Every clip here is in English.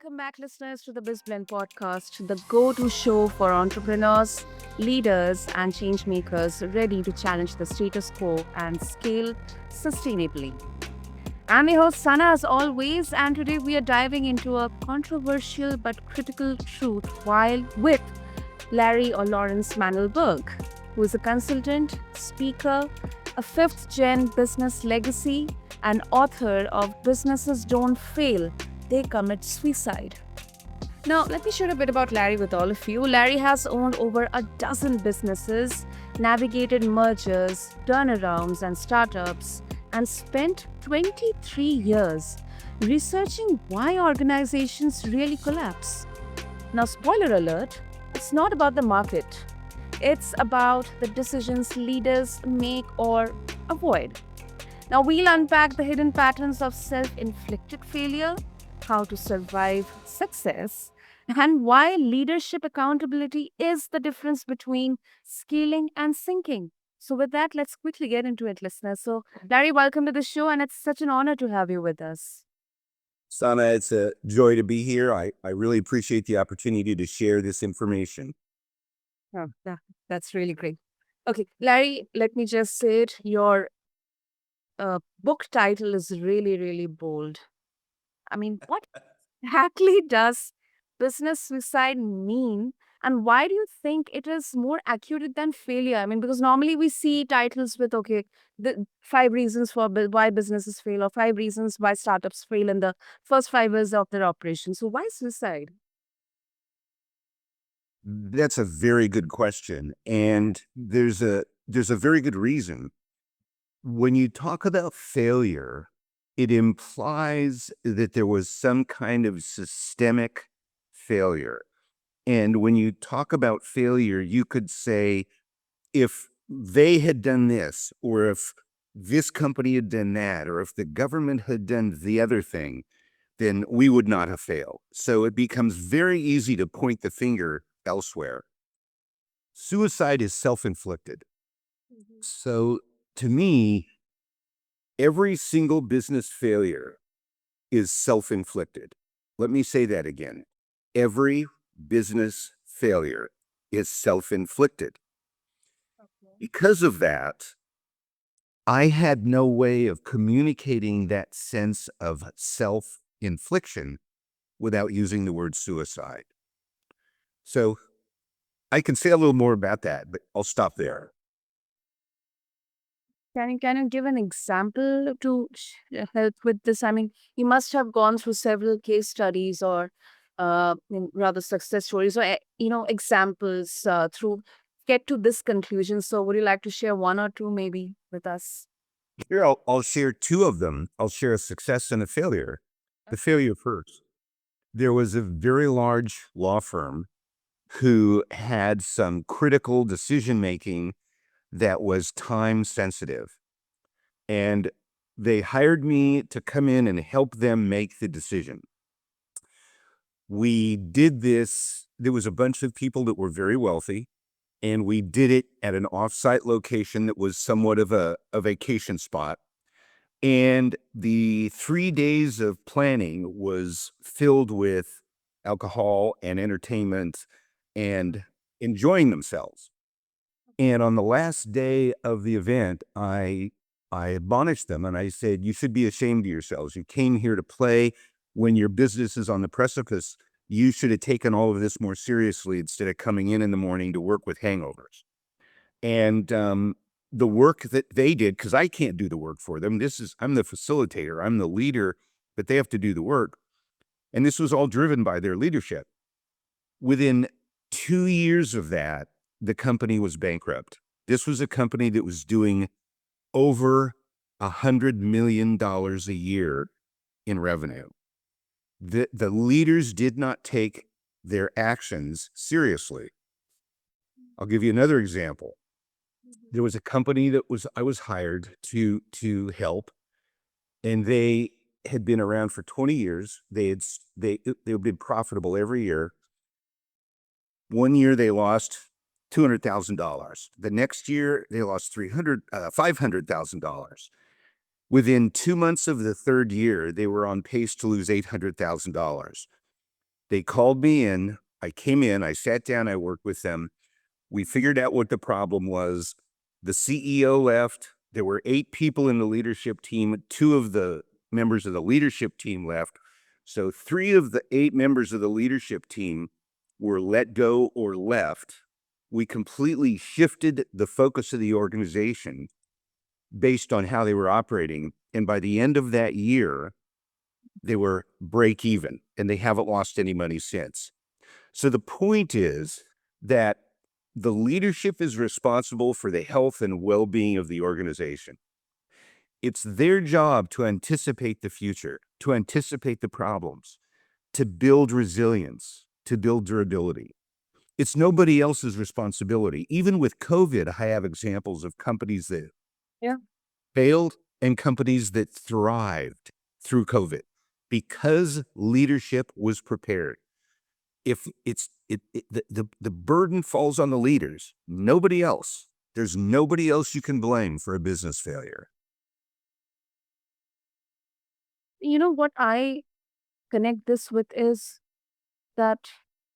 welcome back, listeners, to the BizBlend podcast, the go to show for entrepreneurs, leaders, and change makers ready to challenge the status quo and scale sustainably. I'm your host, Sana, as always, and today we are diving into a controversial but critical truth while with Larry or Lawrence Mandelberg, who is a consultant, speaker, a fifth gen business legacy, and author of Businesses Don't Fail, They Commit Suicide. Now, let me share a bit about Larry with all of you. Larry has owned over a dozen businesses, navigated mergers, turnarounds, and startups, and spent 23 years researching why organizations really collapse. Now, spoiler alert, it's not about the market, it's about the decisions leaders make or avoid. Now, we'll unpack the hidden patterns of self inflicted failure, how to survive success, and why leadership accountability is the difference between scaling and sinking. So, with that, let's quickly get into it, listeners. So, Larry, welcome to the show, and it's such an honor to have you with us. Sana, it's a joy to be here. I really appreciate the opportunity to share this information. Oh, that's really great. Okay, Larry, let me just say it. Your book title is really, really bold. I mean, what exactly does business suicide mean? And why do you think it is more accurate than failure? I mean, because normally we see titles with, okay, the 5 reasons for why businesses fail or 5 reasons why startups fail in the first 5 years of their operation. So why suicide? That's a very good question, and there's a very good reason. When you talk about failure, it implies that there was some kind of systemic failure. And when you talk about failure, you could say if they had done this, or if this company had done that, or if the government had done the other thing, then we would not have failed. So it becomes very easy to point the finger elsewhere. Suicide is self-inflicted. Mhm. So to me, every single business failure is self-inflicted. Let me say that again. Every business failure is self-inflicted. Okay. Because of that, I had no way of communicating that sense of self-infliction without using the word suicide. So I can say a little more about that, but I'll stop there. Can you give an example to help with this? I mean, you must have gone through several case studies or rather success stories or examples through get to this conclusion. So, would you like to share one or two maybe with us? Here, I'll share two of them. I'll share a success and a failure. The failure first. There was a very large law firm who had some critical decision making that was time sensitive. And they hired me to come in and help them make the decision. We did this. There was a bunch of people that were very wealthy, and we did it at an offsite location that was somewhat of a vacation spot. And the 3 days of planning was filled with alcohol and entertainment and enjoying themselves. And on the last day of the event, I admonished them and I said, you should be ashamed of yourselves. You came here to play when your business is on the precipice. You should have taken all of this more seriously instead of coming in the morning to work with hangovers. And the work that they did, because I can't do the work for them. I'm the facilitator, I'm the leader, but they have to do the work. And this was all driven by their leadership. Within 2 years of that, the company was bankrupt. This was a company that was doing over $100 million a year in revenue. The leaders did not take their actions seriously. I'll give you another example. There was a company that I was hired to help, and they had been around for 20 years. They've been profitable every year. One year they lost $200,000. The next year they lost $500,000. Within 2 months of the third year, they were on pace to lose $800,000. They called me in. I came in, I sat down, I worked with them. We figured out what the problem was. The CEO left. There were 8 people in the leadership team. 2 of the members of the leadership team left. So 3 of the 8 members of the leadership team were let go or left. We completely shifted the focus of the organization based on how they were operating. And by the end of that year, they were break even and they haven't lost any money since. So the point is that the leadership is responsible for the health and well-being of the organization. It's their job to anticipate the future, to anticipate the problems, to build resilience, to build durability. It's nobody else's responsibility. Even with COVID, I have examples of companies that Yeah. failed and companies that thrived through COVID because leadership was prepared. If the burden falls on the leaders, nobody else. There's nobody else you can blame for a business failure. You know what I connect this with is that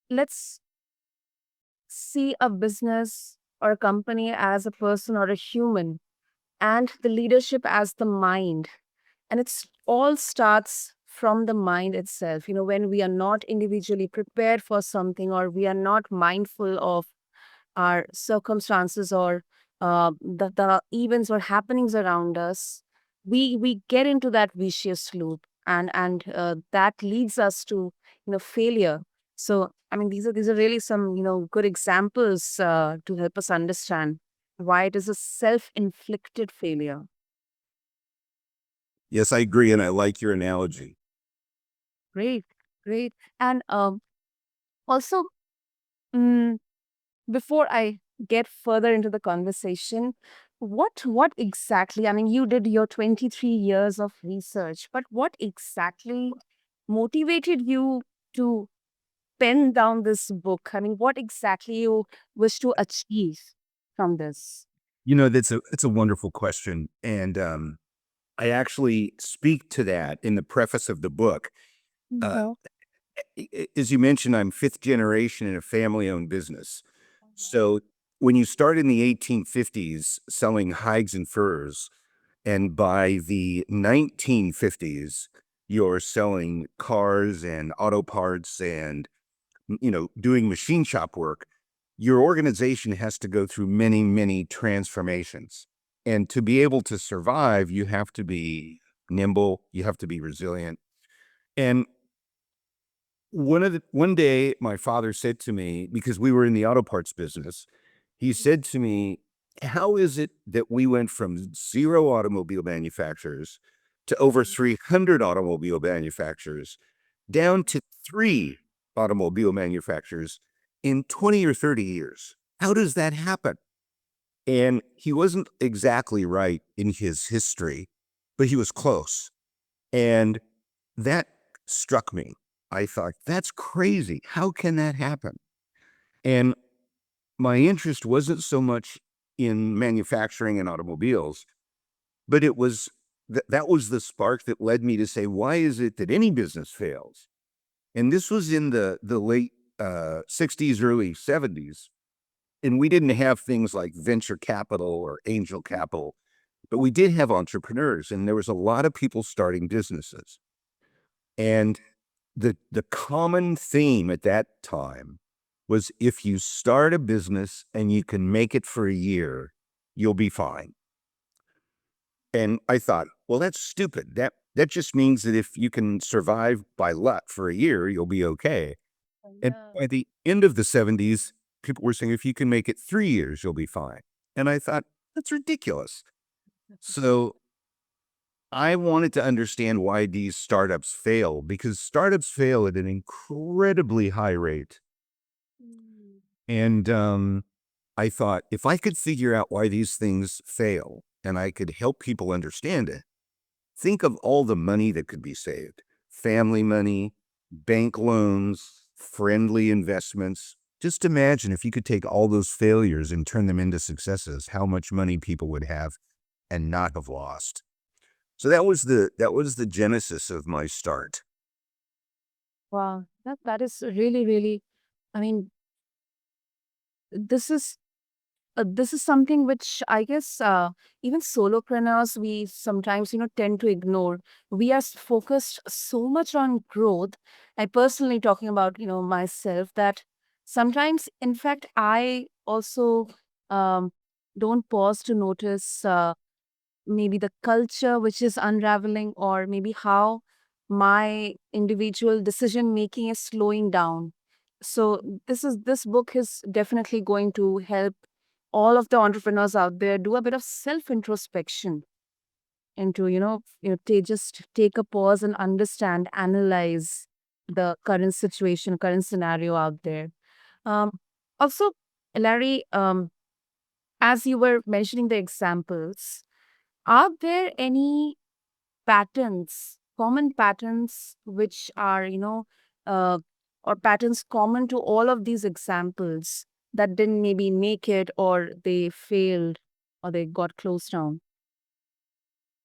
let's see a business or a company as a person or a human, and the leadership as the mind. And it's all starts from the mind itself. When we are not individually prepared for something, or we are not mindful of our circumstances, or the events or happenings around us, we get into that vicious loop, and that leads us to failure. So I mean, these are really some good examples to help us understand why it is a self-inflicted failure. Yes, I agree, and I like your analogy. Great, great. And also, mm, before I get further into the conversation, what exactly, I mean, you did your 23 years of research, but what exactly motivated you to pen down this book? I mean, what exactly you wish to achieve from this? That's a wonderful question, and I actually speak to that in the preface of the book. Uh, Mhm. as you mentioned, I'm 5th generation in a family-owned business. Mhm. So when you start in the 1850s selling hides and furs, and by the 1950s, you're selling cars and auto parts and doing machine shop work, your organization has to go through many, many transformations. And to be able to survive, you have to be nimble, you have to be resilient. And one day my father said to me, because we were in the auto parts business, he said to me, "How is it that we went from 0 automobile manufacturers to over 300 automobile manufacturers down to 3 automobile manufacturers in 20 or 30 years? How does that happen?" And he wasn't exactly right in his history, but he was close. And that struck me. I thought, that's crazy. How can that happen? And my interest wasn't so much in manufacturing and automobiles, but it was that was the spark that led me to say, why is it that any business fails? And this was in the late 60s, early 70s. And we didn't have things like venture capital or angel capital, but we did have entrepreneurs, and there was a lot of people starting businesses. And the common theme at that time was, if you start a business and you can make it for a year, you'll be fine. And I thought, well, that's stupid. That just means that if you can survive by luck for a year, you'll be okay. And Yeah. by the end of the 70s, people were saying, if you can make it 3 years, you'll be fine. And I thought, that's ridiculous. So I wanted to understand why these startups fail, because startups fail at an incredibly high rate. Mm. And I thought, if I could figure out why these things fail and I could help people understand it, think of all the money that could be saved: family money, bank loans, friendly investments. Just imagine if you could take all those failures and turn them into successes, how much money people would have and not have lost. So that was the genesis of my start. Wow. That is really, really, I mean, this is this is something which I guess even solopreneurs we sometimes tend to ignore. We are focused so much on growth. I personally talking about myself that sometimes, in fact, I also um, don't pause to notice. Maybe the culture which is unraveling, or maybe how my individual decision making is slowing down. So this book is definitely going to help all of the entrepreneurs out there do a bit of self introspection, and to just take a pause and understand, analyze the current situation, current scenario out there. Um also, Larry, as you were mentioning the examples, are there any patterns, common patterns, which are, uh, or patterns common to all of these examples that didn't maybe make it, or they failed, or they got closed down?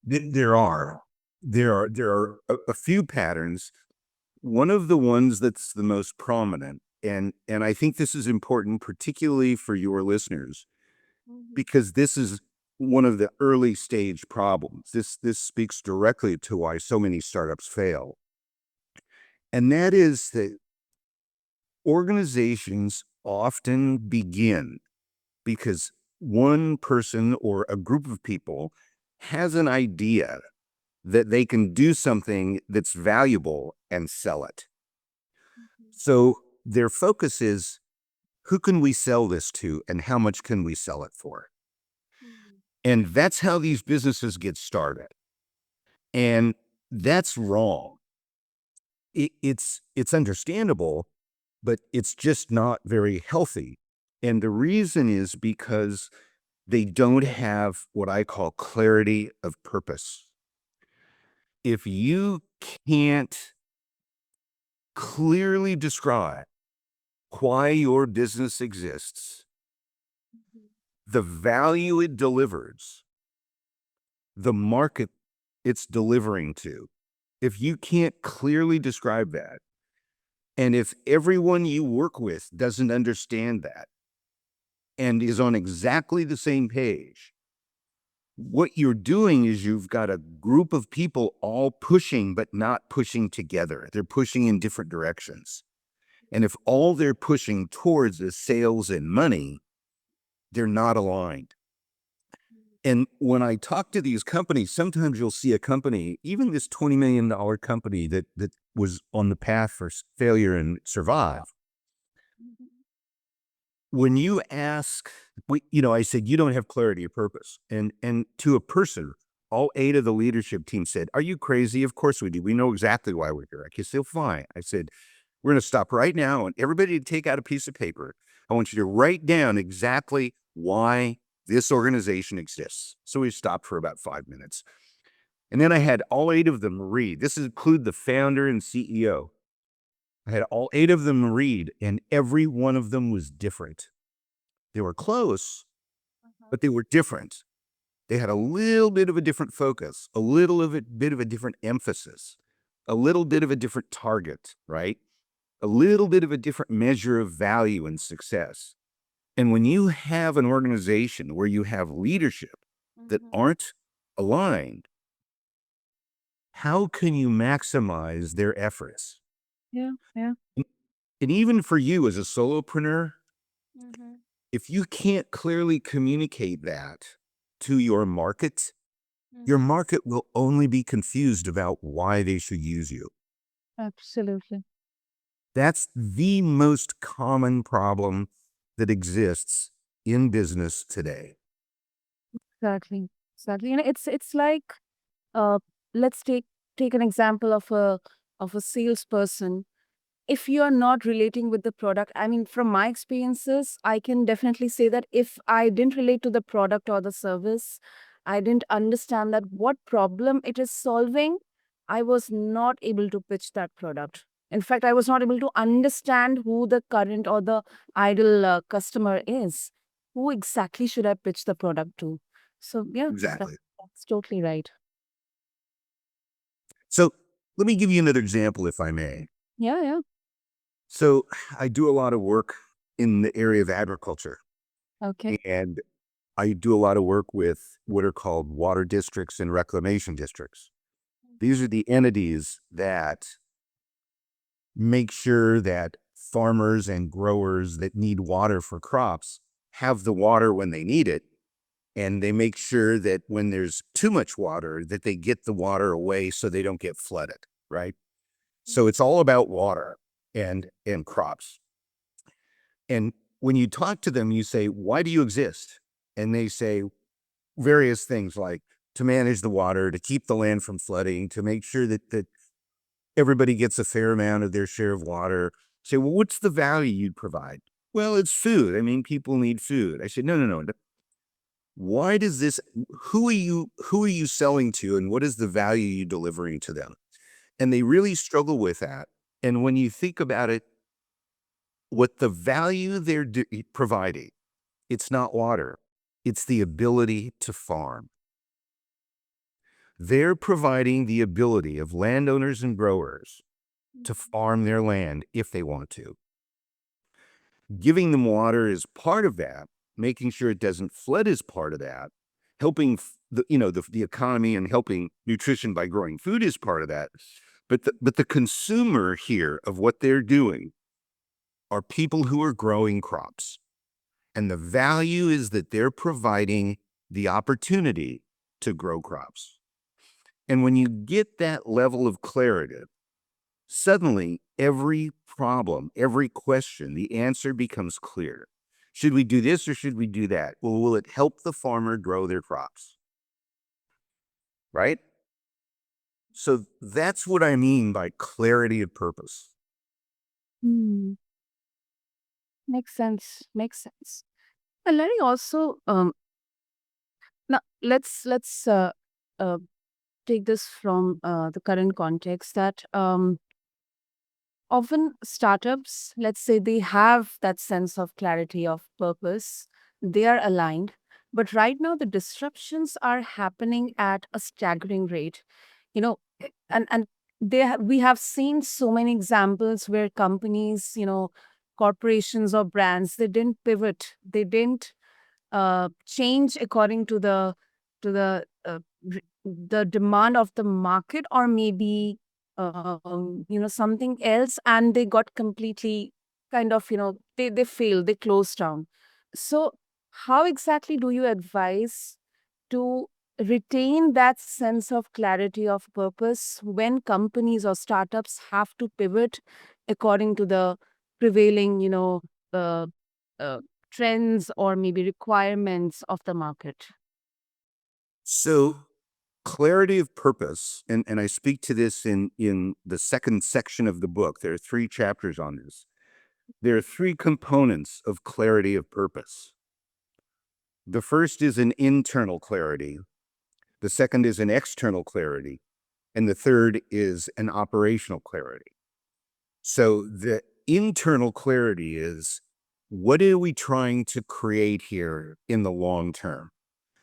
There are. There are a few patterns. One of the ones that's the most prominent, and I think this is important, particularly for your listeners, Mhm. because this is one of the early stage problems. This speaks directly to why so many startups fail. And that is that organizations often begin because one person or a group of people has an idea that they can do something that's valuable and sell it. So their focus is, who can we sell this to and how much can we sell it for? Mhm. And that's how these businesses get started. And that's wrong. It's understandable, but it's just not very healthy. And the reason is because they don't have what I call clarity of purpose. If you can't clearly describe why your business exists, the value it delivers, the market it's delivering to, if you can't clearly describe that, and if everyone you work with doesn't understand that and is on exactly the same page, what you're doing is you've got a group of people all pushing, but not pushing together. They're pushing in different directions. And if all they're pushing towards is sales and money, they're not aligned. And when I talk to these companies, sometimes you'll see a company, even this $20 million company that was on the path for failure and survive. When you ask, I said, you don't have clarity of purpose. And to a person, all 8 of the leadership team said, are you crazy? Of course we do. We know exactly why we're here. I said, fine. I said, we're going to stop right now and everybody to take out a piece of paper. I want you to write down exactly why this organization exists. So we stopped for about 5 minutes. And then I had all 8 of them read. This include the founder and CEO. I had all 8 of them read, and every one of them was different. They were close, but they were different. They had a little bit of a different focus, a little of a bit of a different emphasis, a little bit of a different target, right? A little bit of a different measure of value and success. And when you have an organization where you have leadership that Mhm. aren't aligned, how can you maximize their efforts? Yeah, yeah. And even for you as a solopreneur, Mhm. if you can't clearly communicate that to your Mhm. market will only be confused about why they should use you. Absolutely. That's the most common problem that exists in business today. Exactly. Exactly. It's like, uh, let's take an example of a salesperson. If you are not relating with the product, I mean, from my experiences, I can definitely say that if I didn't relate to the product or the service, I didn't understand that what problem it is solving, I was not able to pitch that product. In fact, I was not able to understand who the current or the ideal customer is. Who exactly should I pitch the product to? So yeah, Exactly. that's totally right. So let me give you another example, if I may. Yeah, yeah. So I do a lot of work in the area of agriculture, Okay. and I do a lot of work with what are called water districts and reclamation districts. These are the entities that make sure that farmers and growers that need water for crops have the water when they need it. And they make sure that when there's too much water, that they get the water away so they don't get flooded, right? So it's all about water and crops. And when you talk to them, you say, "Why do you exist?" And they say various things like to manage the water, to keep the land from flooding, to make sure that everybody gets a fair amount of their share of water. Say, "Well, what's the value you'd provide?" "Well, it's food. I mean, people need food." I said, "No, no, no. Why does this, who are you selling to, and what is the value you delivering to them?" And they really struggle with that. And when you think about it, what the value they're providing, it's not water, it's the ability to farm. They're providing the ability of landowners and growers to farm their land if they want to. Giving them water is part of that. Making sure it doesn't flood is part of that. Helping the economy and helping nutrition by growing food is part of that. But the consumer here of what they're doing are people who are growing crops. And the value is that they're providing the opportunity to grow crops. And when you get that level of clarity, suddenly every problem, every question, the answer becomes clear. Should we do this or should we do that? Well, will it help the farmer grow their crops? Right? So that's what I mean by clarity of purpose. Hmm. Makes sense. Makes sense. And Larry, also, now let's uh, take this from the current context that often startups, let's say, they have that sense of clarity of purpose, they are aligned, but right now the disruptions are happening at a staggering rate, you know. And we have seen so many examples where companies, corporations or brands, they didn't pivot, they didn't change according to the demand of the market, or maybe something else, and they got completely kind of, they failed, they closed down. So how exactly do you advise to retain that sense of clarity of purpose when companies or startups have to pivot according to the prevailing, uh, uh, trends or maybe requirements of the market? So clarity of purpose, and I speak to this in the second section of the book. There are 3 chapters on this. There are 3 components of clarity of purpose. The first is an internal clarity. The second is an external clarity. And the third is an operational clarity. So the internal clarity is, what are we trying to create here in the long term?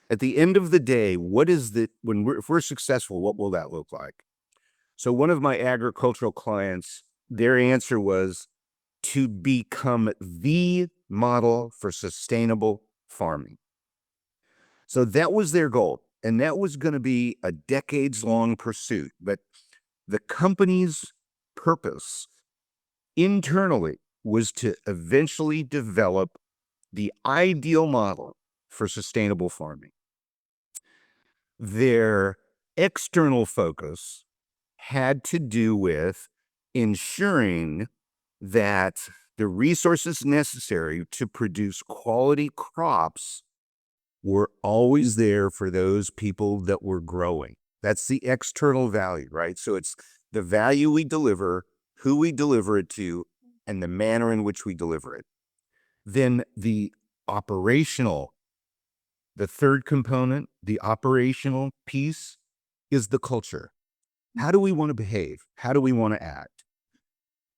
At the end of the day, what is the, if we're successful, what will that look like? So one of my agricultural clients, their answer was to become the model for sustainable farming. So that was their goal. And that was going to be a decades long pursuit. But the company's purpose internally was to eventually develop the ideal model for sustainable farming. Their external focus had to do with ensuring that the resources necessary to produce quality crops were always there for those people that were growing. That's the external value, right? So it's the value we deliver, who we deliver it to, and the manner in which we deliver it. Then the operational, the third component, the operational piece is the culture. How do we want to behave? How do we want to act?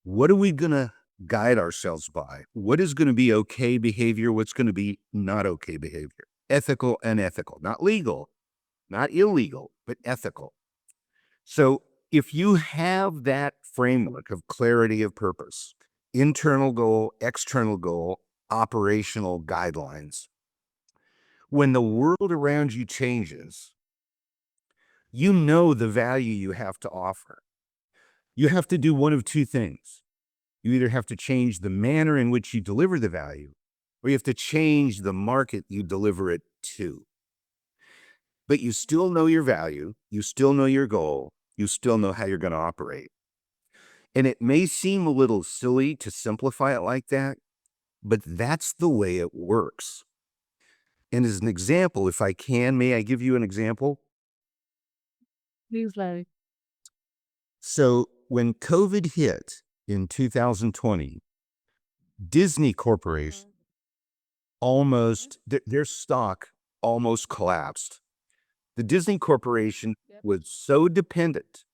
What are we going to guide ourselves by? What is going to be okay behavior? What's going to be not okay behavior? Ethical and ethical, not legal, not illegal, but ethical. So if you have that framework of clarity of purpose, internal goal, external goal, operational guidelines. When the world around you changes, you know the value you have to offer. You have to do one of two things. You either have to change the manner in which you deliver the value, or you have to change the market you deliver it to. But you still know your value, you still know your goal, you still know how you're going to operate. And it may seem a little silly to simplify it like that, but that's the way it works. And as an example, if I can, may I give you an example? Please, Larry. So when COVID hit in 2020, Disney Corporation their stock almost collapsed. The Disney Corporation Yep. was so dependent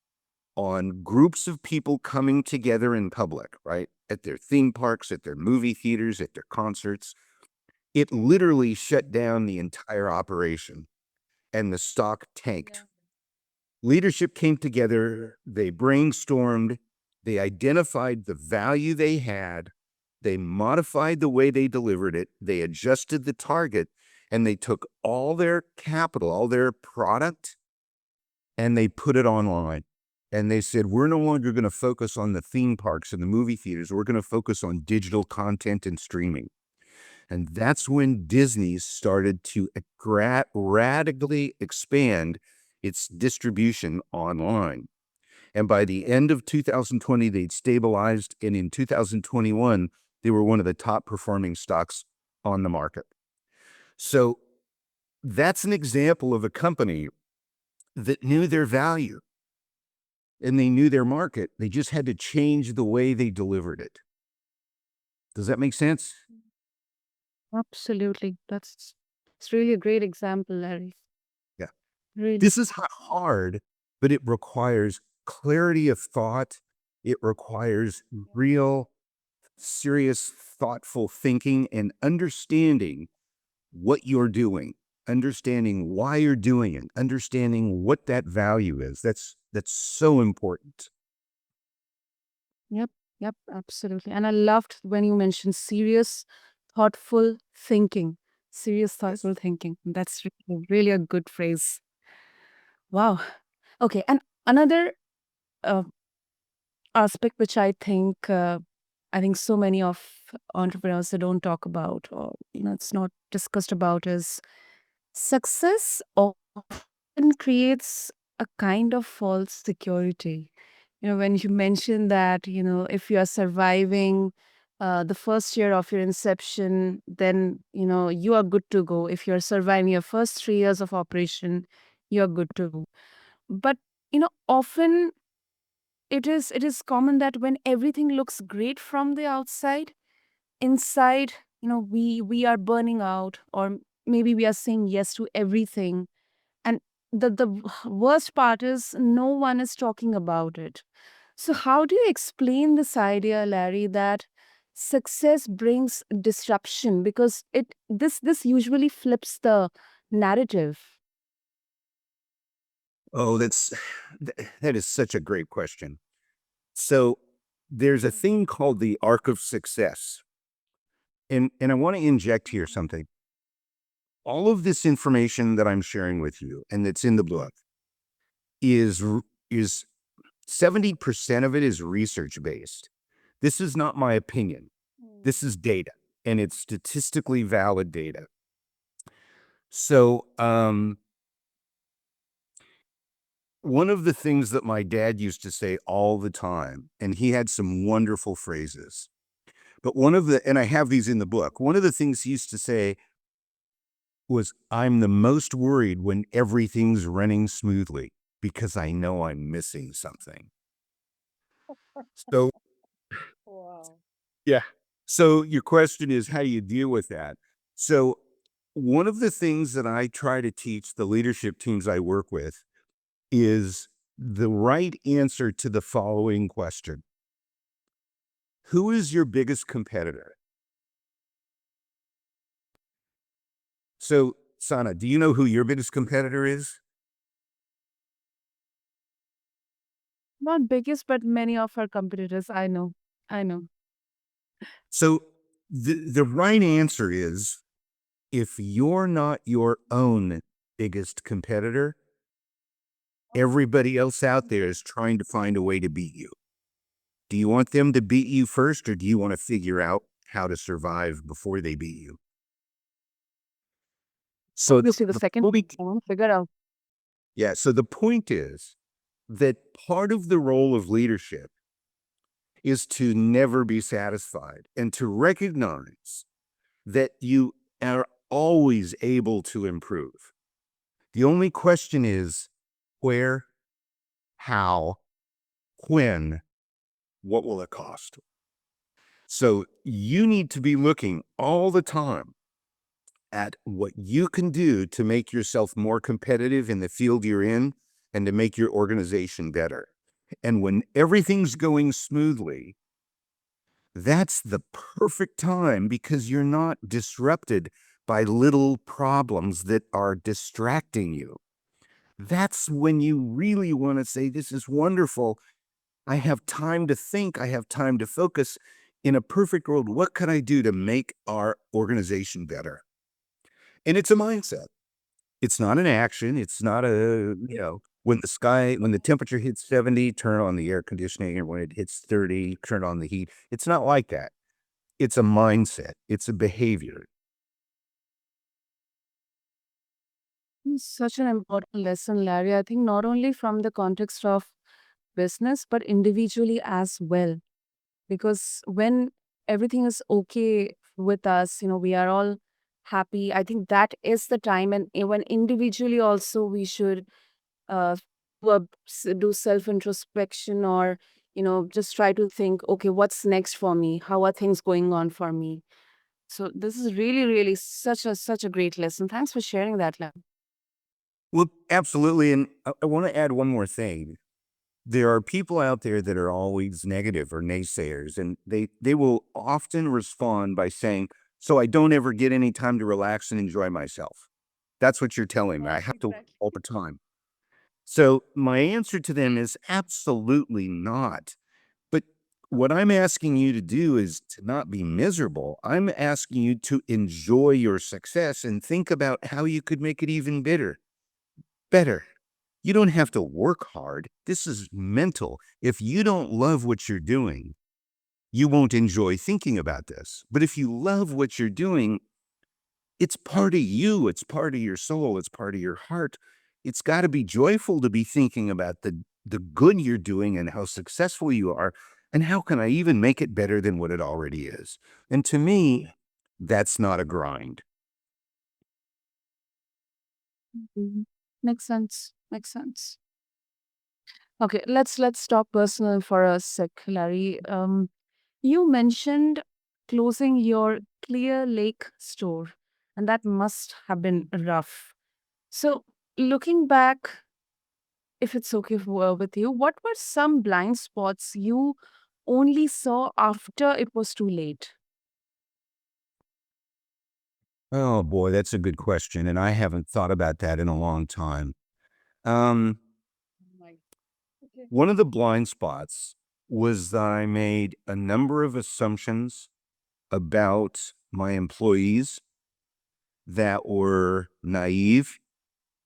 on groups of people coming together in public, right? At their theme parks, at their movie theaters, at their concerts. It literally shut down the entire operation and the stock tanked. Leadership came together, they brainstormed, they identified the value they had, they modified the way they delivered it, they adjusted the target, and they took all their capital, all their product, and they put it online. And they said, we're no longer going to focus on the theme parks and the movie theaters. We're going to focus on digital content and streaming. And that's when Disney started to radically expand its distribution online. And by the end of 2020, they'd stabilized. And in 2021, they were one of the top performing stocks on the market. So that's an example of a company that knew their value and they knew their market. They just had to change the way they delivered it. Does that make sense? Absolutely. It's really a great example, Larry. Yeah. Really. This is hard, but it requires clarity of thought. It requires real, serious, thoughtful thinking and understanding what you're doing, understanding why you're doing it, understanding what that value is. That's so important. Yep, yep, absolutely. And I loved when you mentioned serious, thoughtful thinking. Serious, Yes. thoughtful thinking. That's really a good phrase. Wow. Okay, and another uh, aspect which I think so many of entrepreneurs they don't talk about, or it's not discussed about, is success often creates a kind of false security. When you mention that, if you are surviving the first year of your inception, then, you are good to go. If you're surviving your first 3 years of operation, you're good to go. But, often it is common that when everything looks great from the outside, inside, we are burning out, or maybe we are saying yes to everything. And the worst part is no one is talking about it. So how do you explain this idea, Larry, that success brings disruption? Because this usually flips the narrative. Oh, that is such a great question. So there's a thing called the arc of success. And I want to inject here something. All of this information that I'm sharing with you and that's in the book is 70% of it is research based. This is not my opinion. This is data, and it's statistically valid data. So, one of the things that my dad used to say all the time, and he had some wonderful phrases, but and I have these in the book, one of the things he used to say was, I'm the most worried when everything's running smoothly because I know I'm missing something. So, Wow. yeah. So your question is, how do you deal with that? So one of the things that I try to teach the leadership teams I work with is the right answer to the following question. Who is your biggest competitor? So, Sana, do you know who your biggest competitor is? Not biggest, but many of our competitors, I know. I know. So the right answer is, if you're not your own biggest competitor, everybody else out there is trying to find a way to beat you. Do you want them to beat you first, or do you want to figure out how to survive before they beat you? So Obviously, the the second point, I want to figure out. yeah, so the point is that part of the role of leadership is to never be satisfied and to recognize that you are always able to improve. The only question is where, how, when, what will it cost? So you need to be looking all the time at what you can do to make yourself more competitive in the field you're in and to make your organization better. And when everything's going smoothly, that's the perfect time because you're not disrupted by little problems that are distracting you. That's when you really want to say, this is wonderful. I have time to think. I have time to focus. In a perfect world, what can I do to make our organization better? And it's a mindset. It's not an action. It's not when the temperature hits 70, turn on the air conditioning, or when it hits 30, turn on the heat. It's not like that. It's a mindset. It's a behavior. Such an important lesson, Larry. I think not only from the context of business, but individually as well. Because when everything is okay with us, we are all happy. I think that is the time. And when individually also, we should uh, do self introspection, or, just try to think, okay, what's next for me? How are things going on for me? So this is really, really such a great lesson. Thanks for sharing that, Larry. Well, absolutely. And I want to add one more thing. There are people out there that are always negative or naysayers, and they will often respond by saying, so I don't ever get any time to relax and enjoy myself. That's what you're telling me. I have to work all the time. So my answer to them is absolutely not. But what I'm asking you to do is to not be miserable. I'm asking you to enjoy your success and think about how you could make it even better. You don't have to work hard. This is mental. If you don't love what you're doing, you won't enjoy thinking about this. But if you love what you're doing, it's part of you, it's part of your soul, it's part of your heart. It's got to be joyful to be thinking about the good you're doing and how successful you are, and how can I even make it better than what it already is. And to me, that's not a grind. Mhm. Makes sense. Makes sense. Okay, let's talk personal for a sec, Larry. You mentioned closing your Clear Lake store, and that must have been rough. So, looking back, if it's okay with you, what were some blind spots you only saw after it was too late? Oh boy, that's a good question, and I haven't thought about that in a long time. Um, Right. Okay. One of the blind spots was that I made a number of assumptions about my employees that were naive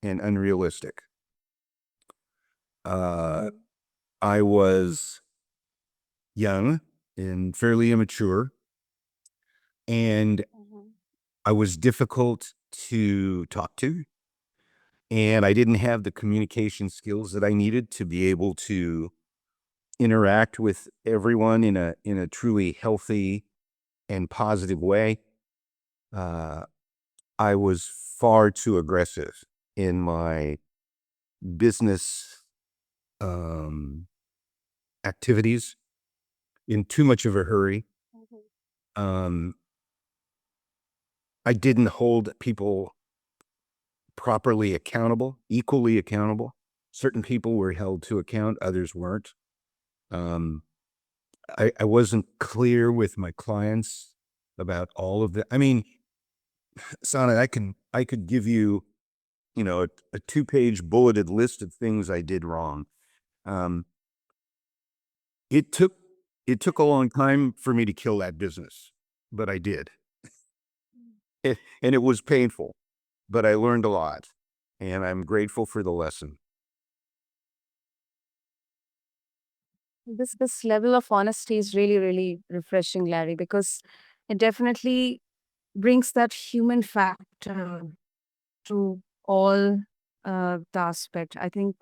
and unrealistic. Uh, I was young and fairly immature, and Mhm. I was difficult to talk to, and I didn't have the communication skills that I needed to be able to interact with everyone in a truly healthy and positive way. Uh, I was far too aggressive in my business um, activities, in too much of a hurry. Mhm. Um, I didn't hold people properly accountable, equally accountable. Certain people were held to account, others weren't. Um, I wasn't clear with my clients about all of the. I mean, Sana, I could give you, a 2-page bulleted list of things I did wrong. Um, it took it took a long time for me to kill that business, but I did. And it was painful, but I learned a lot, and I'm grateful for the lesson. This level of honesty is really, really refreshing, Larry, because it definitely brings that human factor to all the aspect. I think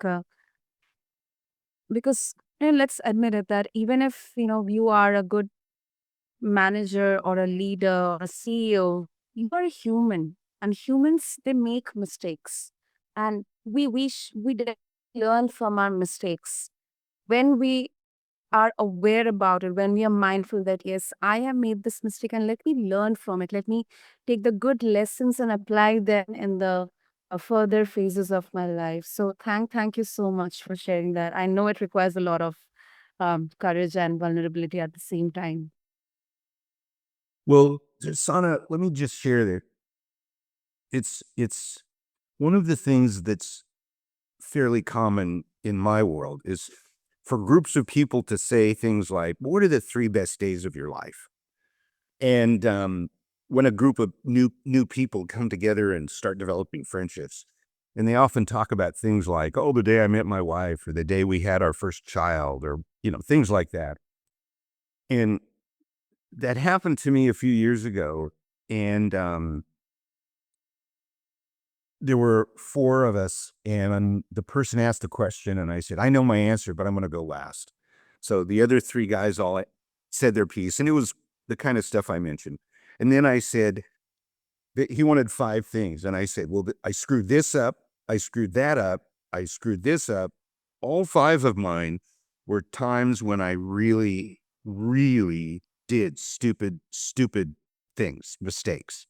because let's admit it that even if you are a good manager or a leader or a CEO, you are a human, and humans they make mistakes, and we learn from our mistakes when we are aware about it, when we are mindful that, yes, I have made this mistake and let me learn from it. Let me take the good lessons and apply them in the further phases of my life. So thank you so much for sharing that. I know it requires a lot of courage and vulnerability at the same time. Well, Sana, let me just share that it's one of the things that's fairly common in my world is for groups of people to say things like, "What are the 3 best days of your life?" And, when a group of new people come together and start developing friendships, and they often talk about things like, "Oh, the day I met my wife," or "the day we had our first child," or, things like that. And that happened to me a few years ago, and, there were 4 of us, and the person asked a question, and I said, "I know my answer, but I'm gonna go last." So the other 3 guys all said their piece, and it was the kind of stuff I mentioned. And then I said that he wanted 5 things, and I said, "Well, I screwed this up, I screwed that up, I screwed this up." All 5 of mine were times when I really, really did stupid things, mistakes.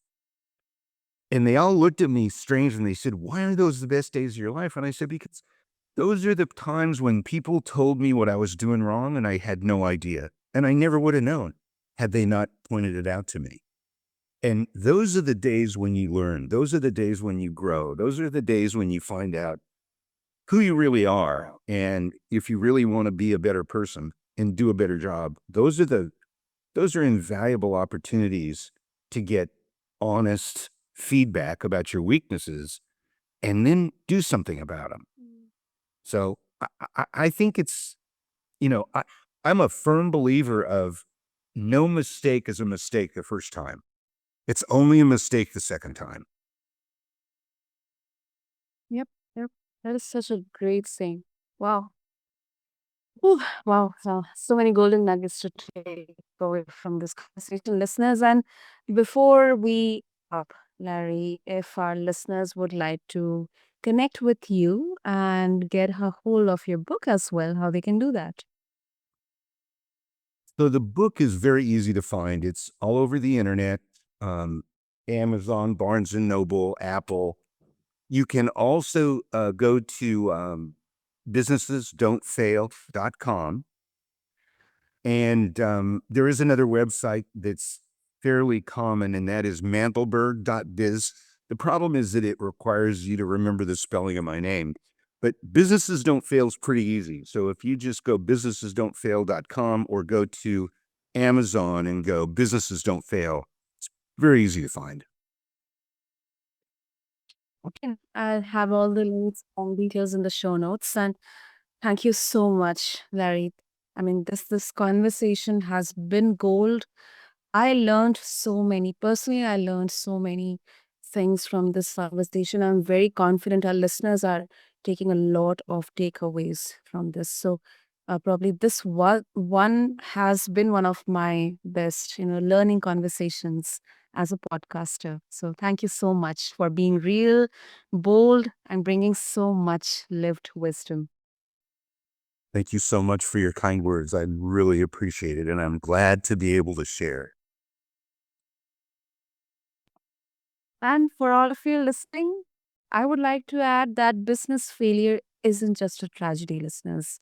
And they all looked at me strange and they said, "Why are those the best days of your life?" And I said, "Because those are the times when people told me what I was doing wrong and I had no idea. And I never would have known had they not pointed it out to me." And those are the days when you learn. Those are the days when you grow. Those are the days when you find out who you really are. And if you really want to be a better person and do a better job, those are invaluable opportunities to get honest feedback about your weaknesses and then do something about them. So I think it's, I'm a firm believer of no mistake is a mistake the first time. It's only a mistake the second time. Yep, yep. That is such a great saying. Wow. Whew, wow. So many golden nuggets to take away from this conversation, listeners. And before we up, Larry, if our listeners would like to connect with you and get a hold of your book as well, how they can do that? So the book is very easy to find. It's all over the internet, Amazon, Barnes and Noble, Apple. You can also go to businessesdon'tfail.com. And there is another website that's fairly common, and that is mandelberg.biz. The problem is that it requires you to remember the spelling of my name. But Businesses Don't Fail is pretty easy. So if you just go businessesdon'tfail.com or go to Amazon and go Businesses Don't Fail, it's very easy to find. Okay. I'll have all the links and details in the show notes. And thank you so much, Larry. I mean, this conversation has been gold. I learned so many, personally, I learned so many things from this conversation. I'm very confident our listeners are taking a lot of takeaways from this. So, probably this one has been one of my best, learning conversations as a podcaster. So, thank you so much for being real, bold, and bringing so much lived wisdom. Thank you so much for your kind words. I really appreciate it, and I'm glad to be able to share. And for all of you listening, I would like to add that business failure isn't just a tragedy, listeners.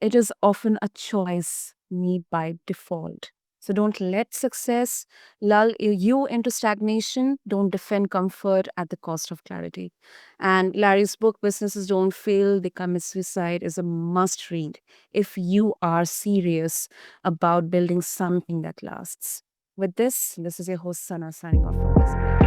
It is often a choice made by default. So don't let success lull you into stagnation. Don't defend comfort at the cost of clarity. And Larry's book, Businesses Don't Fail, They Commit Suicide, is a must read if you are serious about building something that lasts. With this is your host, Sana, signing off from BizBlend.